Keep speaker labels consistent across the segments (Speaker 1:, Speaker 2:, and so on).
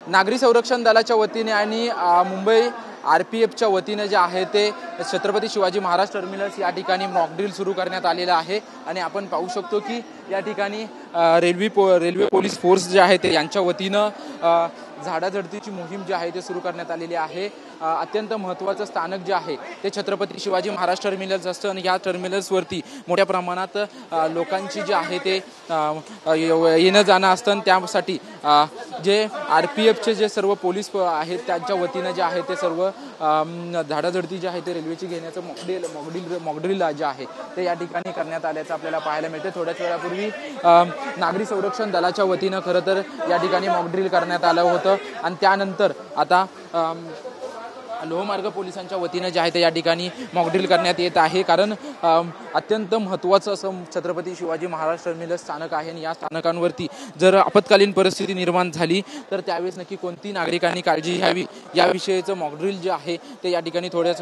Speaker 1: नागरी संरक्षण दलाच्या वतीने आणि मुंबई आरपीएफच्या वतीने जे आहे ते छत्रपती शिवाजी महाराज टर्मिनस या ठिकाणी मॉक ड्रिल सुरू करण्यात आलेला आहे। आणि आपण पाहू शकतो की या ठिकाणी रेल्वे पोलीस फोर्स जे आहे ते यांच्या वतीने झाडाझडतीची मोहीम जी आहे ते सुरू करण्यात आलेली आहे। अत्यंत महत्त्वाचं स्थानक जे आहे ते छत्रपती शिवाजी महाराज टर्मिनस असतं आणि या टर्मिनसवरती मोठ्या प्रमाणात लोकांची जे आहे ते येणं जाणं असतं। त्यासाठी जे आरपीएफचे जे सर्व पोलीस आहेत त्यांच्या वतीने जे आहे ते सर्व झाडाझडती जी आहे ते रेल्वेची घेण्याचं मॉकड्रिल जे आहे ते या ठिकाणी करण्यात आल्याचं आपल्याला पाहायला मिळते। थोड्याच वेळापूर्वी नागरी संरक्षण दलाच्या वतीने खरं तर या ठिकाणी मॉकड्रिल करण्यात आलं होतं आणि त्यानंतर आता लोहमार्ग पोलिसांच्या वतीने जे आहे ते या ठिकाणी मॉकड्रिल करण्यात येत आहे। कारण अत्यंत महत्त्वाचं असं छत्रपती शिवाजी महाराज टर्मिनस स्थानक आहे आणि या स्थानकांवरती जर आपत्कालीन परिस्थिती निर्माण झाली तर त्यावेळेस नक्की कोणती नागरिकांनी काळजी घ्यावी याविषयीचं मॉकड्रिल जे आहे ते या ठिकाणी थोड्याच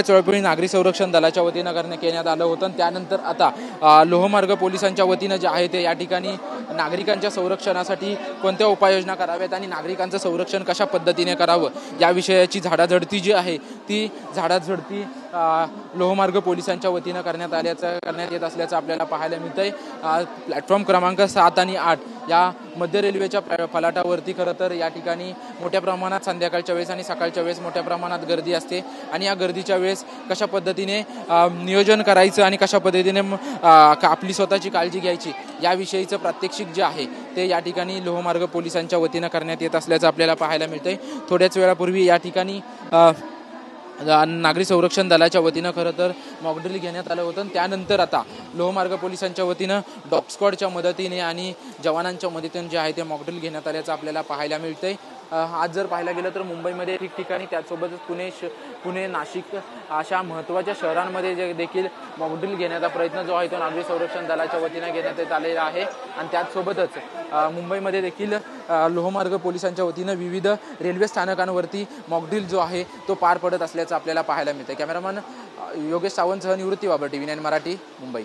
Speaker 1: वेळापूर्वी नागरी संरक्षण दलाच्या वतीनं करण्यात आलं होतं। त्यानंतर आता लोहमार्ग पोलिसांच्या वतीनं जे आहे ते या ठिकाणी नागरिकांच्या संरक्षणासाठी कोणत्या उपाययोजना कराव्यात आणि नागरिकांचं संरक्षण कशा पद्धतीने करावं या विषयाची झाडाझडती जी आहे ती झाडाझडती लोहमार्ग पोलिसांच्या वतीनं करण्यात येत असल्याचं आपल्याला पाहायला मिळतंय। प्लॅटफॉर्म क्रमांक 7 आणि 8 या मध्य रेल्वेच्या फलाटावरती खरं तर या ठिकाणी मोठ्या प्रमाणात संध्याकाळच्या वेळेस आणि सकाळच्या वेळेस मोठ्या प्रमाणात गर्दी असते आणि या गर्दीच्या वेळेस कशा पद्धतीने नियोजन करायचं आणि कशा पद्धतीने आपली स्वतःची काळजी घ्यायची याविषयीचं प्रात्यक्षिक जे आहे ते या ठिकाणी लोहमार्ग पोलिसांच्या वतीनं करण्यात येत असल्याचं आपल्याला पाहायला मिळतंय। थोड्याच वेळापूर्वी या ठिकाणी नागरी संरक्षण दलाच्या वतीनं खरं तर मॉकड्रिल घेण्यात आलं होतं। त्यानंतर आता लोहमार्ग पोलिसांच्या वतीनं डॉग स्क्वॉडच्या मदतीने आणि जवानांच्या मदतीने जे आहे ते मॉकड्रिल घेण्यात आल्याचं आपल्याला पाहायला मिळतंय। आज जर पाहायला गेलं तर मुंबईमध्ये ठिकठिकाणी त्याचसोबतच पुणे नाशिक अशा महत्त्वाच्या शहरांमध्ये जे देखील मॉकड्रिल घेण्याचा प्रयत्न जो आहे तो नागरी संरक्षण दलाच्या वतीनं घेण्यात आलेला आहे। आणि त्याचसोबतच मुंबईमध्ये देखील लोहमार्ग पोलिसांच्या वतीनं विविध रेल्वे स्थानकांवरती मॉकड्रिल जो आहे तो पार पडत असल्याचं आपल्याला पाहायला मिळतं। कॅमेरामन योगेश सावंतसह निवृत्ती बाबर, TV9 मराठी, मुंबई।